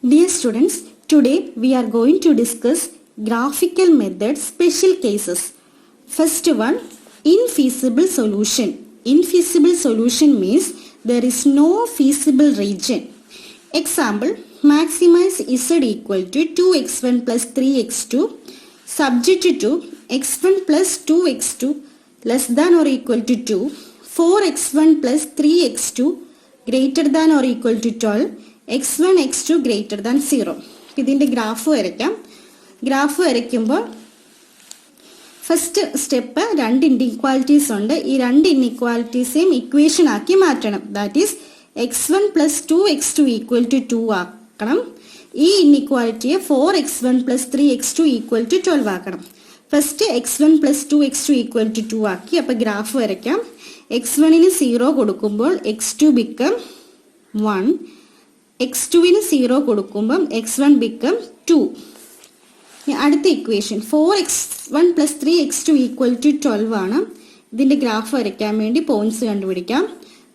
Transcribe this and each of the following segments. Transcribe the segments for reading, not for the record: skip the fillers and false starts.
Dear students, today we are going to discuss graphical methods special cases. First one, infeasible solution. Infeasible solution means there is no feasible region. Example, maximize z equal to 2x1 plus 3x2 subject to x1 plus 2x2 less than or equal to 2, 4x1 plus 3x2 greater than or equal to 12, x1 x2 greater than 0. ഇതിൻ്റെ graph വരയ്ക്കാം. Graph വരയ്ക്കുമ്പോൾ first step രണ്ട് inequalities ഉണ്ട്. ഈ രണ്ട് ഇൻഇക്വാലിറ്റീസെയും equation ആക്കി മാറ്റണം. That is x1 plus 2x2 equal to 2 ആക്കണം. ഈ ഇൻഇക്വാലിറ്റിയെ 4x1 plus 3x2 equal to 12 ആക്കണം. First x1 plus 2x2 equal to 2 ആക്കി. അപ്പോൾ ഗ്രാഫ് വരയ്ക്കാം. x1ന് 0 കൊടുക്കുമ്പോൾ x2 ബിക്കം 1, x2ന് 0 കൊടുക്കുമ്പം x1 ബിക്കം 2. അടുത്ത equation 4x1 plus 3x2 equal to 12 ആണ്. ഇതിൻ്റെ ഗ്രാഫ് വരയ്ക്കാൻ വേണ്ടി പോയിന്റ്സ് കണ്ടുപിടിക്കാം.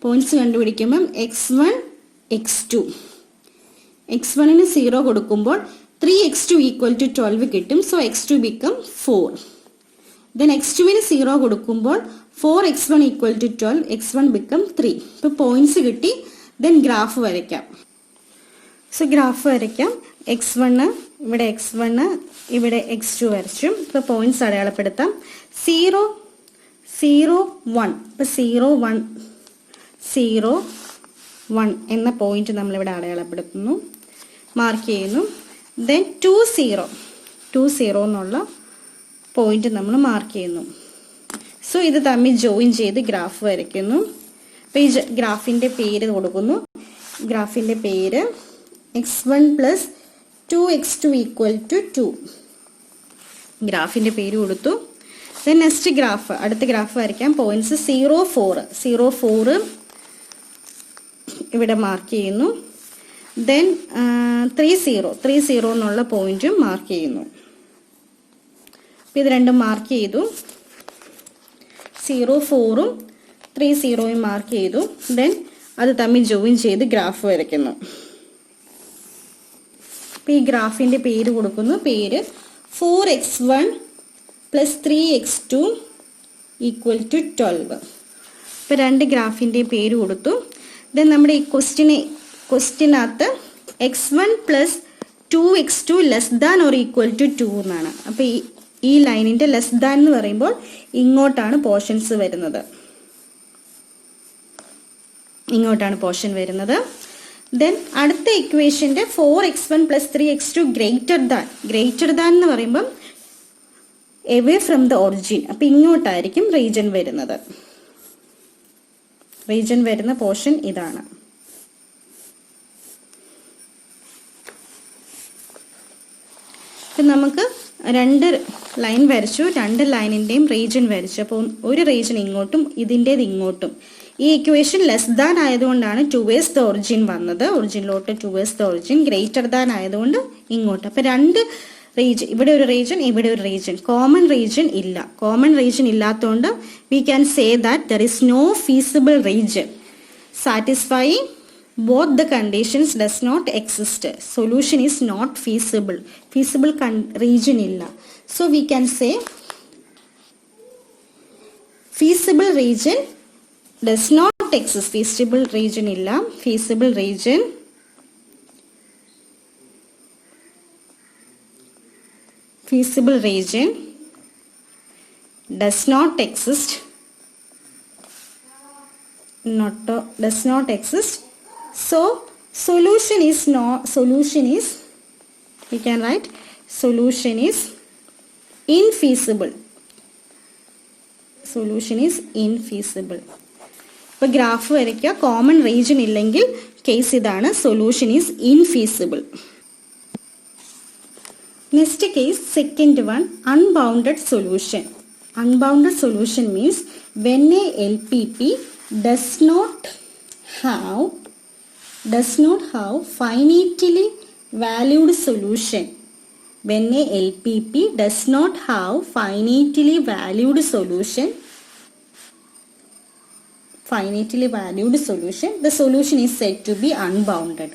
പോയിന്റ്സ് കണ്ടുപിടിക്കുമ്പം x1 x2, x1ന് 0 കൊടുക്കുമ്പോൾ 3x2 ഈക്വൽ ടു 12 കിട്ടും. So x2 become 4. ദെൻ x2ന് 0 കൊടുക്കുമ്പോൾ 4x1 equal to 12, x1 become 3. ഇപ്പോൾ പോയിന്റ്സ് കിട്ടി. ദെൻ ഗ്രാഫ് വരയ്ക്കാം. സോ ഗ്രാഫ് വരയ്ക്കാം. x1 ഇവിടെ x1 ഇവിടെ x2 വരച്ചു. ഇപ്പോൾ പോയിന്റ്സ് അടയാളപ്പെടുത്താം. 0 0 1. ഇപ്പോൾ 0 1 0 1 എന്ന പോയിന്റ് നമ്മളിവിടെ അടയാളപ്പെടുത്തുന്നു, മാർക്ക് ചെയ്യുന്നു. ദെൻ 2 0 2 0 എന്നുള്ള പോയിന്റ് നമ്മൾ മാർക്ക് ചെയ്യുന്നു. സോ ഇത് തമ്മിൽ ജോയിൻ ചെയ്ത് ഗ്രാഫ് വരയ്ക്കുന്നു. അപ്പോൾ ഈ ഗ്രാഫിൻ്റെ പേര് കൊടുക്കുന്നു. ഗ്രാഫിൻ്റെ പേര് x1 plus 2x2 equal to 2. ഗ്രാഫിൻ്റെ പേര് കൊടുത്തു. ദെൻ നെക്സ്റ്റ് ഗ്രാഫ്, അടുത്ത ഗ്രാഫ് വരയ്ക്കാം. പോയിന്റ്സ് 0 4 0 4 ഇവിടെ മാർക്ക് ചെയ്യുന്നു. ദെൻ 3 0 എന്നുള്ള പോയിന്റും മാർക്ക് ചെയ്യുന്നു. അപ്പം ഇത് രണ്ടും മാർക്ക് ചെയ്തു. 0 4ഉം 3 0ഉം മാർക്ക് ചെയ്തു. ദെൻ അത് തമ്മിൽ ജോയിൻ ചെയ്ത് ഗ്രാഫ് വരയ്ക്കുന്നു. അപ്പോൾ ഈ ഗ്രാഫിൻ്റെ പേര് കൊടുക്കുന്നു. പേര് 4x1 plus 3x2 equal to 12. ഇപ്പോൾ രണ്ട് ഗ്രാഫിൻ്റെ പേര് കൊടുത്തു. ദെൻ നമ്മുടെ ഈ ക്വസ്റ്റ്യനകത്ത് x1 plus 2x2 less than or equal to 2 എന്നാണ്. അപ്പോൾ ഈ ലൈനിൻ്റെ ലെസ് ദാൻ എന്ന് പറയുമ്പോൾ ഇങ്ങോട്ടാണ് പോർഷൻസ് വരുന്നത്, ഇങ്ങോട്ടാണ് പോർഷൻ വരുന്നത്. ദെൻ അടുത്ത ഇക്വേഷൻ്റെ 4x1 plus 3x2 greater than എന്ന് പറയുമ്പം എവേ ഫ്രം ദ ഒറിജിൻ. അപ്പം ഇങ്ങോട്ടായിരിക്കും റീജൻ വരുന്നത്. റീജൻ വരുന്ന പോർഷൻ ഇതാണ്. നമുക്ക് രണ്ട് ലൈൻ വരച്ചു, രണ്ട് ലൈനിൻ്റെയും റീജൻ വരച്ചു. അപ്പോൾ ഒരു റീജൻ ഇങ്ങോട്ടും ഇതിൻ്റേത് ഇങ്ങോട്ടും. ഈ ഇക്വേഷൻ ലെസ് ദാൻ ആയതുകൊണ്ടാണ് ടുവേഴ്സ് ദ ഒറിജിൻ വന്നത്, ഒറിജിനിലോട്ട് towards the origin. Greater than ആയതുകൊണ്ട് ഇങ്ങോട്ട്. അപ്പോൾ രണ്ട് റീജൻ, ഇവിടെ ഒരു റീജൻ ഇവിടെ ഒരു റീജൻ. കോമൺ റീജൻ ഇല്ല. കോമൺ റീജൻ ഇല്ലാത്തതുകൊണ്ട് we can say that there is no feasible region satisfying both the conditions does not exist. Solution is not feasible. Feasible region illa. So we can say feasible region does not exist. Feasible region illa. Feasible region does not exist. Does not exist. So solution is we can write solution is infeasible. Solution is infeasible. ഇപ്പോൾ graph വരയ്ക്കുക. Common region ഇല്ലെങ്കിൽ case ഇതാണ്, solution is infeasible. Next case, second one, unbounded solution. Unbounded solution means when a LPP does not have finitely valued solution. When a LPP does not have finitely valued solution, the solution is said to be unbounded.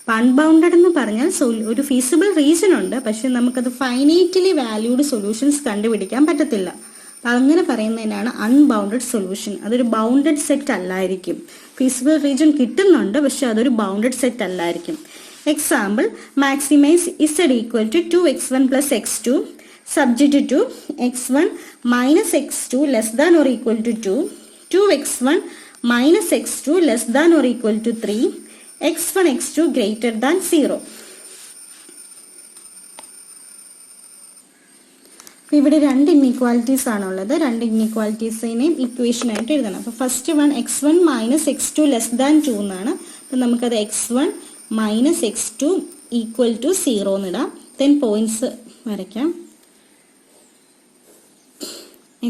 അപ്പം unbounded എന്ന് പറഞ്ഞാൽ ഒരു feasible region ഉണ്ട്, പക്ഷെ നമുക്കത് finitely valued solutions കണ്ടുപിടിക്കാൻ പറ്റത്തില്ല. അപ്പം അങ്ങനെ പറയുന്നതിനാണ് അൺബൗണ്ടഡ് സൊല്യൂഷൻ. അതൊരു ബൗണ്ടഡ് സെറ്റ് അല്ലായിരിക്കും. ഫീസിബിൾ റീജിയൻ കിട്ടുന്നുണ്ട്, പക്ഷെ അതൊരു ബൗണ്ടഡ് സെറ്റ് അല്ലായിരിക്കും. Example, maximise Z equal to 2x1 plus x2 subject to x1 minus x2 less than or equal to 2, 2x1 minus x2 less than or equal to 3, x1 x2 greater than 0. ഇവിടെ രണ്ട് inequalities ആണുള്ളത്. രണ്ട് ഇൻഇക്വാലിറ്റീസിനെയും equation ആയിട്ട് എഴുതണം. അപ്പോൾ first one x1 minus x2 less than 2 എന്നാണ്. അപ്പം നമുക്കത് x1 minus x2 equal to 0 എന്നിടാം. ദെൻ പോയിന്റ്സ് വരയ്ക്കാം.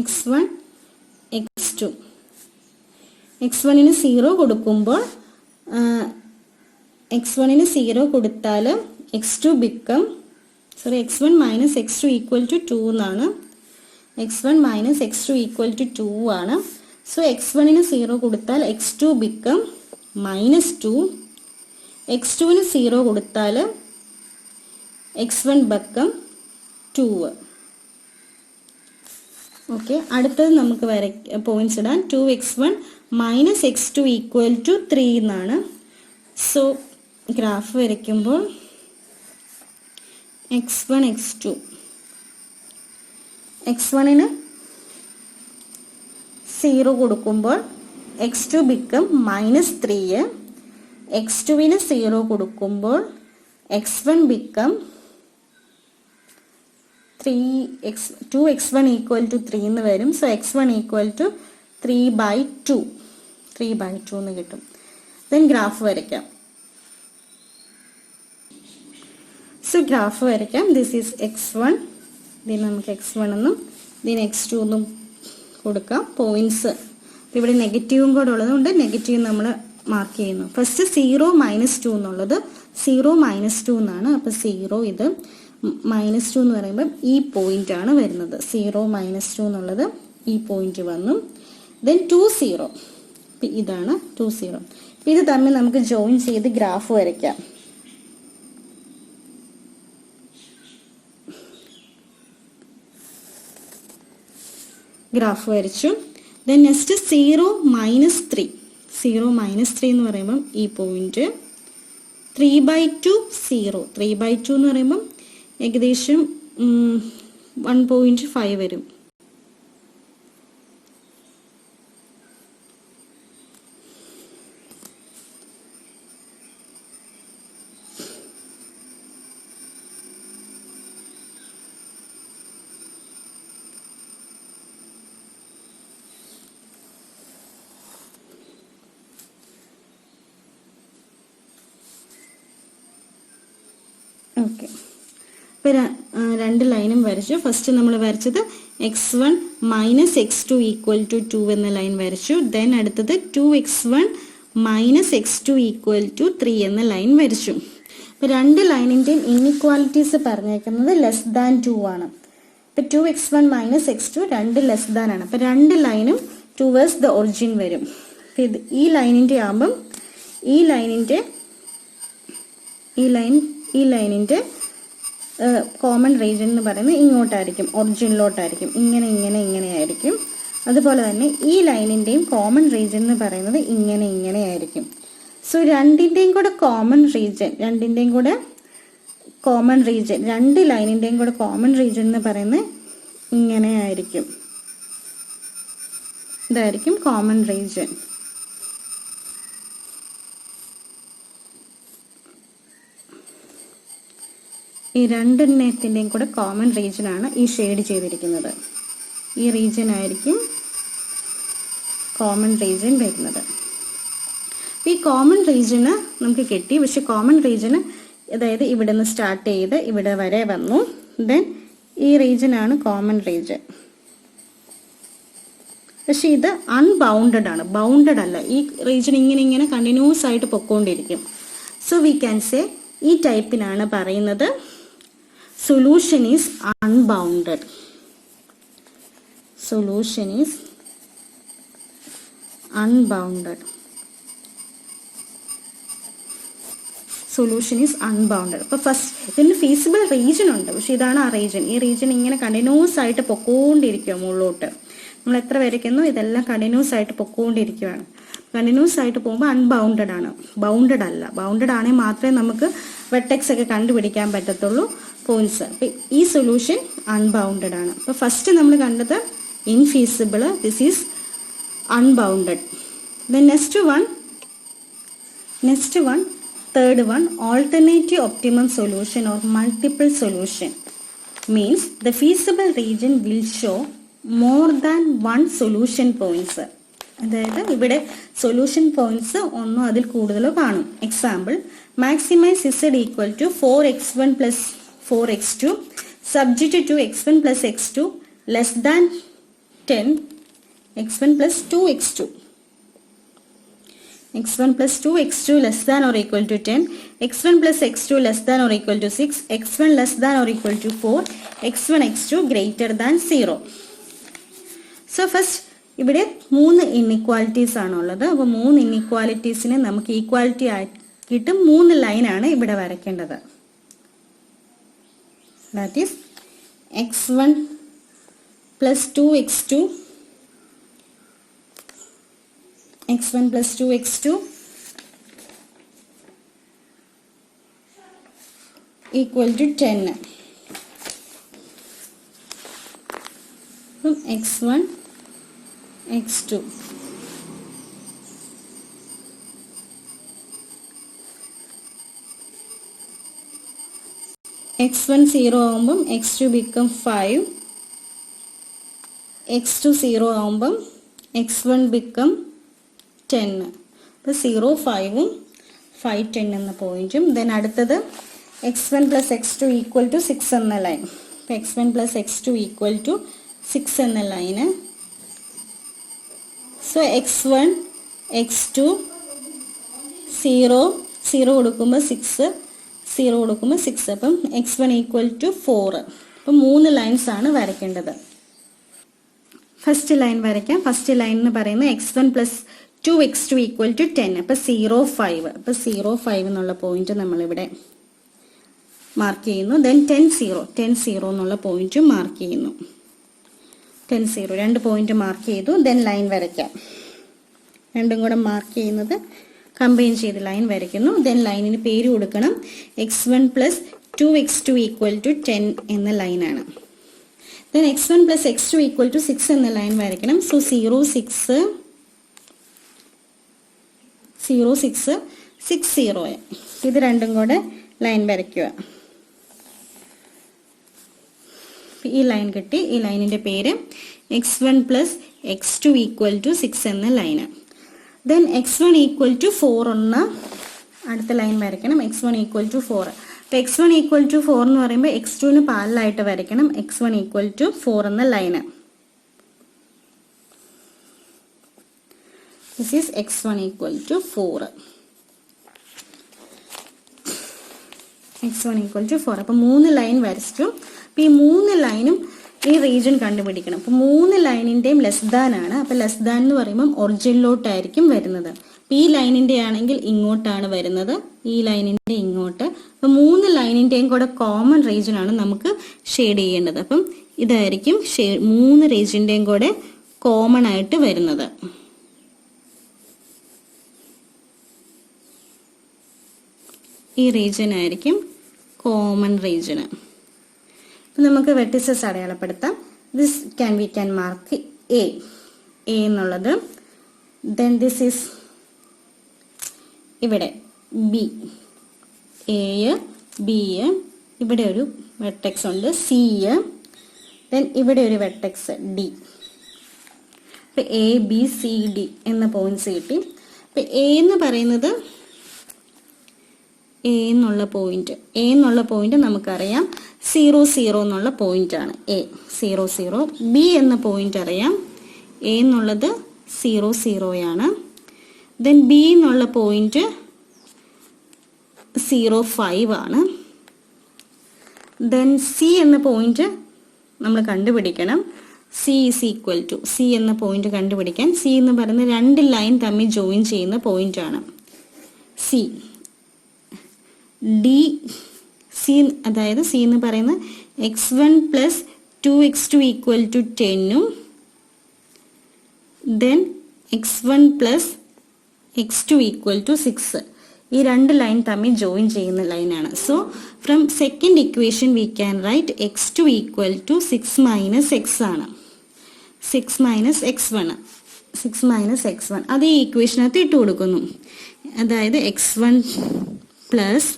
x1 x2 x1ന് 0 കൊടുക്കുമ്പോൾ x1ന് 0 കൊടുത്താൽ x2 become x1 minus x2 equal to 2 എന്നാണ്. x1 minus x2 equal to 2 ആണ്. സോ x1ന് 0 കൊടുത്താൽ x2 ബിക്കം മൈനസ് 2, x2ന് 0 കൊടുത്താൽ x1 ബിക്കം 2. ഓക്കെ, അടുത്തത് നമുക്ക് പോയിന്റ്സ് ഇടാൻ. 2x1 minus x2 equal to 3 എന്നാണ്. സോ ഗ്രാഫ് വരയ്ക്കുമ്പോൾ x1 x2 x1ന് 0 കൊടുക്കുമ്പോൾ x2 ബിക്കം മൈനസ് 3, x2ന് 0 കൊടുക്കുമ്പോൾ x1 become 2x1 equal to 3 എന്ന് വരും. സോ x1 ഈക്വൽ ടു 3/2 എന്ന് കിട്ടും. ദെൻ ഗ്രാഫ് വരയ്ക്കാം. സോ ഗ്രാഫ് വരയ്ക്കാം. ദിസ് ഈസ് x1, ഇതിന് നമുക്ക് x1 എന്നും ഇതിന് x2 എന്നും കൊടുക്കാം. പോയിന്റ്സ് ഇവിടെ നെഗറ്റീവും കൂടെ ഉള്ളതുകൊണ്ട് നെഗറ്റീവ് നമ്മൾ മാർക്ക് ചെയ്യുന്നു. ഫസ്റ്റ് 0 മൈനസ് 2 എന്നുള്ളത് 0 മൈനസ് 2 എന്നാണ്. അപ്പോൾ 0 ഇത് മൈനസ് 2 എന്ന് പറയുമ്പോൾ ഈ പോയിന്റ് ആണ് വരുന്നത്. 0 മൈനസ് 2 എന്നുള്ളത് ഈ പോയിന്റ് വന്നു. ദെൻ 2 0, ഇതാണ് 2 0. ഇത് തമ്മിൽ നമുക്ക് ജോയിൻ ചെയ്ത് ഗ്രാഫ് വരയ്ക്കാം. ഗ്രാഫ് വരച്ചു. ദെൻ നെക്സ്റ്റ് 0 മൈനസ് 3 എന്ന് പറയുമ്പം ഈ പോയിന്റ് 3/2 0, 3/2 എന്ന് പറയുമ്പം ഏകദേശം 1.5 വരും. ഓക്കെ, ഇപ്പോൾ രണ്ട് ലൈനും വരച്ചു. ഫസ്റ്റ് നമ്മൾ വരച്ചത് x1 minus x2 equal to 2 എന്ന ലൈൻ വരച്ചു. ദെൻ അടുത്തത് 2x1 minus x2 equal to 3 എന്ന ലൈൻ വരച്ചു. അപ്പോൾ രണ്ട് ലൈനിൻ്റെയും ഇൻഇക്വാലിറ്റീസ് പറഞ്ഞേക്കുന്നത് ലെസ് ദാൻ 2 ആണ്. ഇപ്പോൾ 2x1 മൈനസ് x2 രണ്ട് ലെസ് ദാൻ ആണ്. അപ്പോൾ രണ്ട് ലൈനും ടുവേഴ്സ് ദ ഒറിജിൻ വരും. ഇത് ഈ ലൈനിൻ്റെ ആകുമ്പം ഈ ലൈനിൻ്റെ കോമൺ റീജിയൻ എന്ന് പറയുന്നത് ഇങ്ങോട്ടായിരിക്കും, ഒറിജിനിലോട്ടായിരിക്കും. ഇങ്ങനെ ആയിരിക്കും. അതുപോലെ തന്നെ ഈ ലൈനിൻ്റെയും കോമൺ റീജിയൻ എന്ന് പറയുന്നത് ഇങ്ങനെ ആയിരിക്കും. സോ രണ്ടിൻ്റെയും കൂടെ കോമൺ റീജിയൻ, രണ്ട് ലൈനിൻ്റെയും കൂടെ കോമൺ റീജിയൻ എന്ന് പറയുന്നത് ഇങ്ങനെ ആയിരിക്കും. ഇതായിരിക്കും കോമൺ റീജിയൻ. ഈ രണ്ടെണ്ണത്തിൻ്റെയും കൂടെ കോമൺ റീജിയൻ ആണ് ഈ ഷെയ്ഡ് ചെയ്തിരിക്കുന്നത്. ഈ റീജിയൻ ആയിരിക്കും കോമൺ റീജിയൻ വരുന്നത്. ഈ കോമൺ റീജിയന് നമുക്ക് കിട്ടി. പക്ഷെ കോമൺ റീജിയന് അതായത് ഇവിടെ നിന്ന് സ്റ്റാർട്ട് ചെയ്ത് ഇവിടെ വരെ വന്നു. ദെൻ ഈ റീജിയൻ ആണ് കോമൺ റീജിയൻ. പക്ഷെ ഇത് അൺബൗണ്ടഡ് ആണ്, ബൗണ്ടഡ് അല്ല. ഈ റീജിയൻ ഇങ്ങനെ കണ്ടിന്യൂസ് ആയിട്ട് പൊക്കോണ്ടിരിക്കും. സോ വി ക്യാൻ സേ ഈ ടൈപ്പിനാണ് പറയുന്നത് solution is unbounded. Solution is unbounded. Solution is unbounded. അപ്പോൾ ഫസ്റ്റ് ഇതിന് ഫീസിബിൾ റീജിയൻ ഉണ്ട്, പക്ഷെ ഇതാണ് ആ റീജിയൻ. ഈ റീജിയൻ ഇങ്ങനെ കണ്ടിന്യൂസ് ആയിട്ട് പൊക്കോണ്ടിരിക്കുക മുകളിലോട്ട്. നമ്മൾ എത്ര വരയ്ക്കുന്നു ഇതെല്ലാം കണ്ടിന്യൂസ് ആയിട്ട് പൊക്കോണ്ടിരിക്കുകയാണ്. കണ്ടിന്യൂസ് ആയിട്ട് പോകുമ്പോൾ അൺബൗണ്ടഡ് ആണ്, ബൗണ്ടഡ് അല്ല. ബൗണ്ടഡ് ആണെങ്കിൽ മാത്രമേ നമുക്ക് വെർട്ടെക്സ് ഒക്കെ കണ്ടുപിടിക്കാൻ പറ്റത്തുള്ളൂ, പോയിന്റ്സ്. അപ്പം ഈ സൊല്യൂഷൻ അൺബൗണ്ടഡ് ആണ്. അപ്പോൾ ഫസ്റ്റ് നമ്മൾ കണ്ടത് infeasible, this is unbounded. Then next one third one, alternative optimum solution or multiple solution means the feasible region will show more than one solution points. അതായത് ഇവിടെ സൊല്യൂഷൻ പോയിന്റ്സ് ഒന്നോ അതിൽ കൂടുതലോ കാണും. Example, maximise z equal to 4x1 plus 4x2 subject to x1 plus x2 less than 10 x1 plus 2x2. x1 plus 2x2 less than or equal to 10, x1 plus x2 less than or equal to 6, x1 less than or equal to 4, x1 x2 greater than 0. So first ഇവിടെ 3 inequalities ആണുള്ളത്. അപ്പോൾ 3 ഇൻഇക്വാലിറ്റീസിനെ നമുക്ക് equality ആക്കിയിട്ട് 3 ലൈനാണ് ഇവിടെ വരയ്ക്കേണ്ടത്. That is x1 plus 2x2 x1 plus 2x2 equal to 10. x1 x2 x1 0 ആവുമ്പം x2 become 5, x2 0 ആവുമ്പം x1 become 10. അപ്പോൾ 0 5ഉം 5 10 എന്ന പോയിന്റും. ദെൻ അടുത്തത് x1 plus x2 equal to 6 എന്ന ലൈൻ. അപ്പോൾ x1 plus x2 equal to 6 എന്ന ലൈന്. സോ x1 x2 0 0 കൊടുക്കുമ്പോൾ 6 0 കൊടുക്കുമ്പോൾ 6. അപ്പം x1 ഈക്വൽ ടു 4. അപ്പം 3 ലൈൻസ് ആണ് വരയ്ക്കേണ്ടത്. ഫസ്റ്റ് ലൈൻ വരയ്ക്കാം. ഫസ്റ്റ് ലൈൻ എന്ന് പറയുന്നത് x1 plus 2x2 equal to 10. അപ്പം 0 5. അപ്പം 0 5 എന്നുള്ള പോയിന്റ് നമ്മളിവിടെ മാർക്ക് ചെയ്യുന്നു. ദെൻ 10 0 എന്നുള്ള പോയിന്റും മാർക്ക് ചെയ്യുന്നു. 10 0 രണ്ട് പോയിന്റ് മാർക്ക് ചെയ്തു. ദെൻ ലൈൻ വരയ്ക്കാം. രണ്ടും കൂടെ മാർക്ക് ചെയ്യുന്നത് കമ്പൈൻ ചെയ്ത് ലൈൻ വരയ്ക്കുന്നു. ദെൻ ലൈനിന് പേര് കൊടുക്കണം. x1 plus 2x2 equal to 10 എന്ന ലൈനാണ്. Then x1 plus x2 equal to 6 എന്ന ലൈൻ വരയ്ക്കണം. സോ 0 6 0 6 6 0. ഇത് രണ്ടും കൂടെ ലൈൻ വരയ്ക്കുക. ഈ ലൈൻ കിട്ടി. ഈ ലൈനിന്റെ പേര് x1 plus x2 equal to 6 എന്ന line. Then x1 equal to 4 എന്ന അടുത്ത ലൈൻ വരയ്ക്കണം. x1 equal to 4. അപ്പോൾ x1 ഈക്വൽ ടു 4 എന്ന് പറയുമ്പോൾ x2ന് പാരലായിട്ട് വരയ്ക്കണം. x1 ഈക്വൽ ടു 4 എന്ന line. This is x1 equal to 4. x1 equal to 4. അപ്പോൾ 3 ലൈൻ വരച്ചു. അപ്പോൾ ഈ 3 ലൈനും ഈ റീജിയൻ കണ്ടുപിടിക്കണം. അപ്പോൾ 3 ലൈനിൻ്റെയും ലെസ് ദാൻ ആണ്. അപ്പോൾ ലെസ് ദാൻ എന്ന് പറയുമ്പം ഒറിജിനിലോട്ടായിരിക്കും വരുന്നത്. അപ്പോൾ ഈ ലൈനിൻ്റെ ആണെങ്കിൽ ഇങ്ങോട്ടാണ് വരുന്നത്, ഈ ലൈനിൻ്റെ ഇങ്ങോട്ട്. അപ്പോൾ 3 ലൈനിൻ്റെയും കൂടെ കോമൺ റീജിയൻ ആണ് നമുക്ക് ഷെയ്ഡ് ചെയ്യേണ്ടത്. അപ്പം ഇതായിരിക്കും 3 റീജിയൻ്റെയും കൂടെ കോമൺ ആയിട്ട് വരുന്നത്. ഈ റീജിയൻ ആയിരിക്കും കോമൺ റീജിയൻ. അപ്പം നമുക്ക് വെർട്ടിസസ് അടയാളപ്പെടുത്താം. വി ക്യാൻ മാർക്ക് എ എന്നുള്ളത്. ദെൻ ദിസ് ഈസ് ഇവിടെ ബി, എ ബി, ഇവിടെ ഒരു വെർട്ടെക്സ് ഉണ്ട് സി, ദെൻ ഇവിടെ ഒരു വെർട്ടെക്സ് ഡി. അപ്പം എ ബി സി ഡി എന്ന പോയിന്റ്സ് കിട്ടി. അപ്പം എ എന്ന് പറയുന്നത് എ എന്നുള്ള പോയിന്റ് നമുക്കറിയാം 0 0 എന്നുള്ള പോയിന്റ് ആണ് എ 0 0. ബി എന്ന പോയിന്റ് അറിയാം, എ എന്നുള്ളത് 0 0 ആണ്. ദെൻ ബി എന്നുള്ള പോയിന്റ് 0 5 ആണ്. ദെൻ സി എന്ന പോയിന്റ് നമ്മൾ കണ്ടുപിടിക്കണം. C is equal to, C എന്ന പോയിന്റ് കണ്ടുപിടിക്കാൻ, സി എന്ന് പറയുന്ന 2 ലൈൻ തമ്മിൽ ജോയിൻ ചെയ്യുന്ന പോയിന്റ് ആണ് സി. ഡി സി, അതായത് സി എന്ന് പറയുന്നത് x1 plus 2x2 equal to 10ഉം then x1 plus x2 equal to 6. ഈ രണ്ട് ലൈൻ തമ്മിൽ ജോയിൻ ചെയ്യുന്ന ലൈനാണ്. So from second equation we can write x2 equal to 6 minus X ആണ്. 6 മൈനസ് x1, 6 മൈനസ് x1 അത് ഈ ഇക്വേഷനകത്ത് ഇട്ട് കൊടുക്കുന്നു. അതായത് x1 പ്ലസ്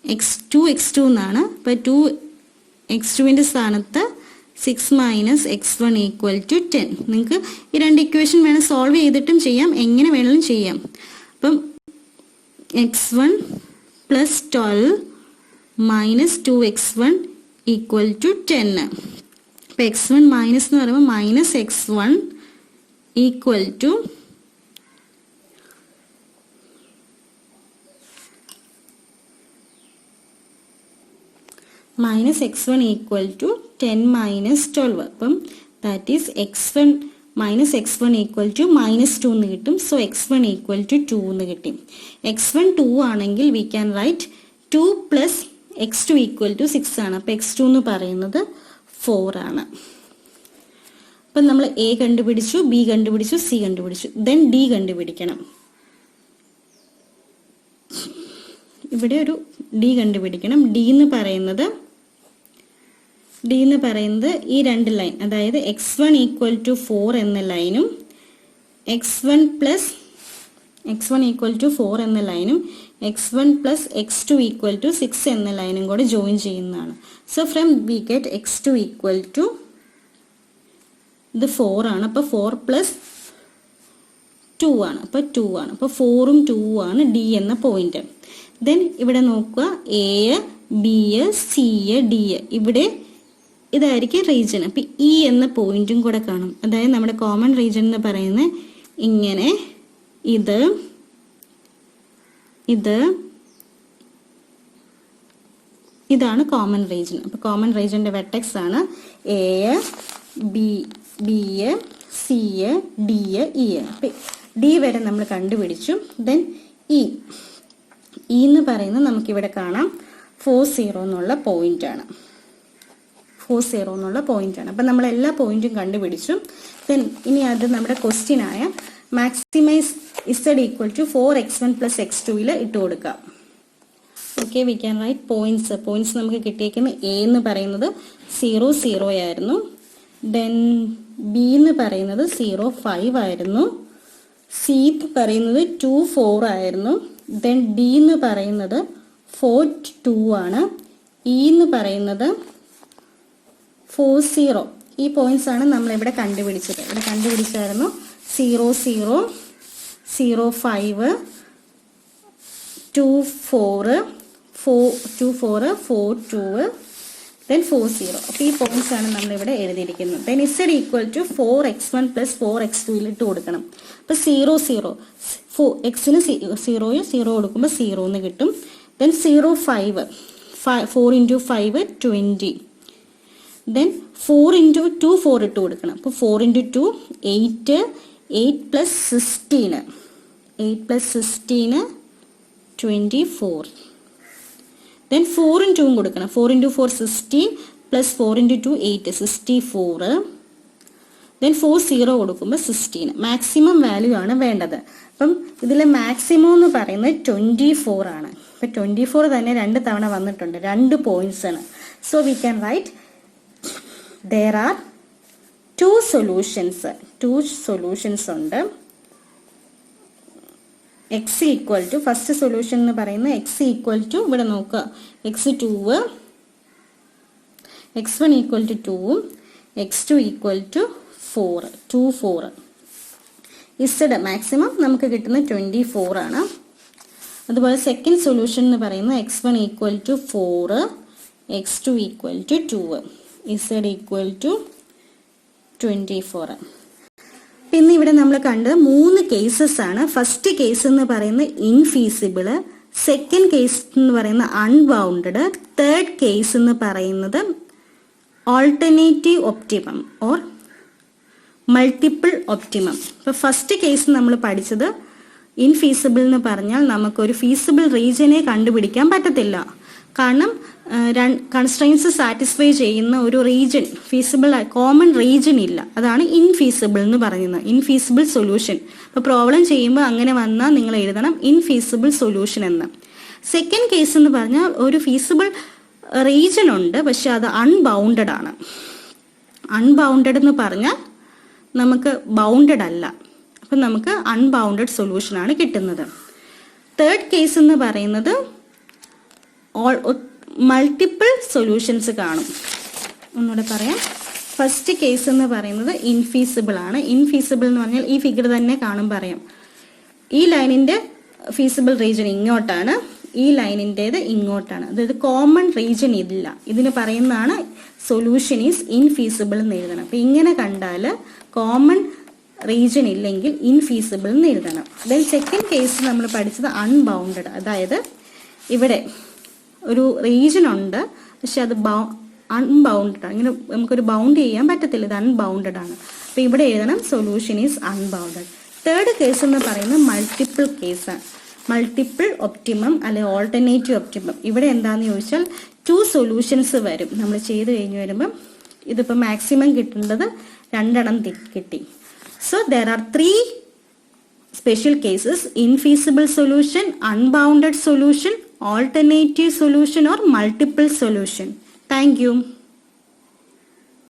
x2 എന്നാണ്. അപ്പോൾ 2x2ൻ്റെ സ്ഥാനത്ത് 6 മൈനസ് x1 ഈക്വൽ ടു 10. നിങ്ങൾക്ക് ഈ രണ്ട് ഇക്വേഷൻ വേണം സോൾവ് ചെയ്തിട്ടും ചെയ്യാം, എങ്ങനെ വേണമെങ്കിലും ചെയ്യാം. അപ്പം x1 plus 12 minus 2x1 equal to 10. അപ്പം x1 മൈനസ് എന്ന് പറയുമ്പോൾ minus x1 equal to minus x1 equal to 10 minus 12. അപ്പം that is x1 minus x1 equal to minus 2 എന്ന് കിട്ടും. So x1 equal to 2 എന്ന് കിട്ടും. x1 2 ആണെങ്കിൽ we can write 2 plus x2 equal to 6 ആണ്. അപ്പം x2 എന്ന് പറയുന്നത് 4 ആണ്. അപ്പം നമ്മൾ a കണ്ടുപിടിച്ചു, b കണ്ടുപിടിച്ചു, c കണ്ടുപിടിച്ചു. then d കണ്ടുപിടിക്കണം. ഇവിടെ ഒരു d കണ്ടുപിടിക്കണം. d എന്ന് പറയുന്നത് ഈ രണ്ട് ലൈൻ, അതായത് x1 ഈക്വൽ ടു 4 എന്ന ലൈനും x1 ഈക്വൽ ടു 4 എന്ന ലൈനും x1 plus x2 equal to 6 എന്ന ലൈനും കൂടെ ജോയിൻ ചെയ്യുന്നതാണ്. So from we get x2 equal to ഇത് 4 ആണ്. അപ്പോൾ 4 പ്ലസ് 2 ആണ്. അപ്പോൾ 2 ആണ്. അപ്പോൾ 4ഉം 2ഉം ആണ് ഡി എന്ന പോയിന്റ്. ദെൻ ഇവിടെ നോക്കുക, എ, ബി, സി, ഡി, ഇവിടെ ഇതായിരിക്കും റീജിയൻ. അപ്പം ഇ എന്ന പോയിന്റും കൂടെ കാണും. അതായത് നമ്മുടെ കോമൺ റീജിയൻ എന്ന് പറയുന്നത് ഇങ്ങനെ ഇതാണ് കോമൺ റീജിയൻ. അപ്പോൾ കോമൺ റീജിയന്റെ വെർട്ടെക്സ് ആണ് A, B, C, D, E. അപ്പം ഡി വരെ നമ്മൾ കണ്ടുപിടിച്ചു. ദെൻ ഇ എന്ന് പറയുന്നത് നമുക്കിവിടെ കാണാം 40 എന്നുള്ള പോയിന്റ് ആണ്. 40 എന്നുള്ള പോയിന്റ് ആണ്. അപ്പം നമ്മൾ എല്ലാ പോയിന്റും കണ്ടുപിടിച്ചു. ദെൻ ഇനി അത് നമ്മുടെ ക്വസ്റ്റ്യൻ ആയ maximise z equal to 4x1 plus x2 ഇട്ട് കൊടുക്കാം. Okay, we can write points നമുക്ക് കിട്ടിയേക്കുന്ന എ എന്ന് പറയുന്നത് 0, 0 ആയിരുന്നു. ദെൻ ബി എന്ന് പറയുന്നത് 0, 5 ആയിരുന്നു. സി എന്ന് പറയുന്നത് 2, 4 ആയിരുന്നു. ദെൻ ഡി എന്ന് പറയുന്നത് 4, 2 ആണ്. ഇ എന്ന് പറയുന്നത് 4, 0. ഈ പോയിന്റ്സ് ആണ് നമ്മൾ ഇവിടെ കണ്ടുപിടിച്ചത്. ഇവിടെ കണ്ടുപിടിച്ചായിരുന്നു 0, 0, 0, 5, 2, 4, 4, 2, then 4, 0. അപ്പോൾ ഈ പോയിന്റ്സ് ആണ് നമ്മൾ ഇവിടെ എഴുതിയിരിക്കുന്നത്. Then z equal to 4x1 plus 4x2 ഇട്ട് കൊടുക്കണം. അപ്പോൾ 0, 0, എക്സിന് 0 കൊടുക്കുമ്പോൾ 0 എന്ന് കിട്ടും. Then 0, 5, 4 into 5, 20. ദെൻ 4 into 2, 4 ഇട്ട് കൊടുക്കണം. അപ്പോൾ 4 into 2, 8, 8 plus 16, 8 plus 16, 24. Then 4 into 2 കൊടുക്കണം. 4 into 4, 16 plus 4 into 2, 8, 64. ദെൻ 4, 0 കൊടുക്കുമ്പോൾ 16. മാക്സിമം വാല്യൂ ആണ് വേണ്ടത്. അപ്പം ഇതിലെ മാക്സിമം എന്ന് പറയുന്നത് 24 ആണ്. അപ്പം 24 തന്നെ 2 തവണ വന്നിട്ടുണ്ട്, 2 പോയിന്റ്സ് ആണ്. So we can write there are two solutions ഉണ്ട്. x equal to first solution എന്ന് പറയുന്നത് x ഈക്വൽ ടു ഇവിടെ നോക്കുക, x1 ഈക്വൽ ടു 2ഉം x2 equal to 4, 2, 4. z maximum നമുക്ക് കിട്ടുന്ന 24 ആണ്. അതുപോലെ സെക്കൻഡ് സൊല്യൂഷൻ എന്ന് പറയുന്നത് x1 equal to 4, x2 equal to 2, z equal to 24. പിന്നെ ഇവിടെ നമ്മൾ കണ്ടത് 3 കേസസ് ആണ്. ഫസ്റ്റ് കേസ് എന്ന് പറയുന്നത് ഇൻഫീസിബിള്, സെക്കൻഡ് കേസ് എന്ന് പറയുന്നത് അൺബൗണ്ടഡ്, തേർഡ് കേസ് എന്ന് പറയുന്നത് alternative optimum or multiple optimum. ഇപ്പോൾ ഫസ്റ്റ് കേസ് നമ്മൾ പഠിച്ചത് ഇൻഫീസിബിൾ എന്ന് പറഞ്ഞാൽ നമുക്കൊരു ഫീസിബിൾ റീജിയനെ കണ്ടുപിടിക്കാൻ പറ്റത്തില്ല. കാരണം കൺസ്ട്രെയിൻസ് സാറ്റിസ്ഫൈ ചെയ്യുന്ന ഒരു റീജിയൻ, ഫീസിബിൾ കോമൺ റീജിയൻ ഇല്ല. അതാണ് ഇൻഫീസിബിൾ എന്ന് പറയുന്നത്, ഇൻഫീസിബിൾ സൊല്യൂഷൻ. അപ്പോൾ പ്രോബ്ലം ചെയ്യുമ്പോൾ അങ്ങനെ വന്നാൽ നിങ്ങൾ എഴുതണം ഇൻഫീസിബിൾ സൊല്യൂഷൻ എന്ന്. സെക്കൻഡ് കേസ് എന്ന് പറഞ്ഞാൽ ഒരു ഫീസിബിൾ റീജിയൻ ഉണ്ട്, പക്ഷെ അത് അൺബൗണ്ടഡ് ആണ്. അൺബൗണ്ടഡ് എന്ന് പറഞ്ഞാൽ നമുക്ക് ബൗണ്ടഡ് അല്ല, അപ്പം നമുക്ക് അൺബൗണ്ടഡ് സൊല്യൂഷനാണ് കിട്ടുന്നത്. തേർഡ് കേസ് എന്ന് പറയുന്നത് മൾട്ടിപ്പിൾ സൊല്യൂഷൻസ് കാണും. ഒന്നുകൂടെ പറയാം. ഫസ്റ്റ് കേസ് എന്ന് പറയുന്നത് ഇൻഫീസിബിൾ ആണ്. ഇൻഫീസിബിൾ എന്ന് പറഞ്ഞാൽ ഈ ഫിഗർ തന്നെ കാണും പറയാം. ഈ ലൈനിന്റെ ഫീസിബിൾ റീജിയൻ ഇങ്ങോട്ടാണ്, ഈ ലൈനിൻ്റെത് ഇങ്ങോട്ടാണ്. അതായത് കോമൺ റീജിയൻ ഇല്ല. ഇതിന് പറയുന്നതാണ് സൊല്യൂഷൻ ഈസ് ഇൻഫീസിബിൾ എന്ന് എഴുതണം. അപ്പം ഇങ്ങനെ കണ്ടാൽ കോമൺ റീജിയൻ ഇല്ലെങ്കിൽ ഇൻഫീസിബിൾ എന്ന് എഴുതണം. ദെൻ സെക്കൻഡ് കേസ് നമ്മൾ പഠിച്ചത് അൺബൗണ്ടഡ്. അതായത് ഇവിടെ ഒരു റീജിയൻ ഉണ്ട്, പക്ഷെ അത് അൺബൗണ്ടഡ് ആണ്. ഇങ്ങനെ നമുക്കൊരു ബൗണ്ട് ചെയ്യാൻ പറ്റത്തില്ല, ഇത് അൺബൗണ്ടഡ് ആണ്. അപ്പം ഇവിടെ എഴുതണം solution is unbounded. Third case എന്ന് പറയുന്നത് മൾട്ടിപ്പിൾ കേസാണ്. മൾട്ടിപ്പിൾ ഒപ്റ്റിമം അല്ലെ ഓൾട്ടർനേറ്റീവ് ഒപ്റ്റിമം. ഇവിടെ എന്താണെന്ന് ചോദിച്ചാൽ 2 സൊല്യൂഷൻസ് വരും. നമ്മൾ ചെയ്ത് കഴിഞ്ഞ് വരുമ്പം ഇതിപ്പോൾ മാക്സിമം കിട്ടേണ്ടത് 2 കിട്ടി. So there are 3 special cases: infeasible solution, unbounded solution, alternative solution or multiple solution. Thank you.